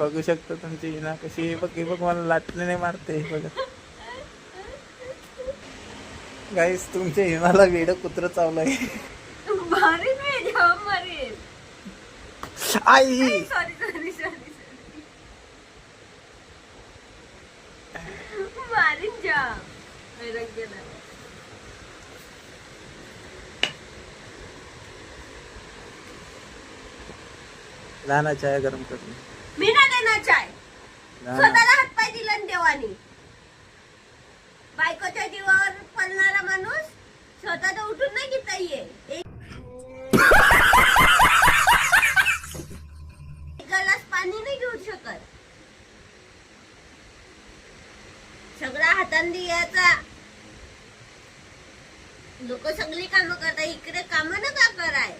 बघू शकतो तुमची हिना कशी बघ मला लाटण्याने मारते बघा गाईस तुमच्या हिनाला वेड कुत्र चावलंय आई लाना चाय गरम कर मी ना देणार चाय स्वतःला हातपाय दिला देवानी बायकोच्या जीवावर पडणारा माणूस स्वतःचा उठून नाही घेता ये एक ग्लास पाणी नाही घेऊ शकत सगळा हाताने द्यायचा लोक सगळी कामं करतात इकडे कामं नका कराय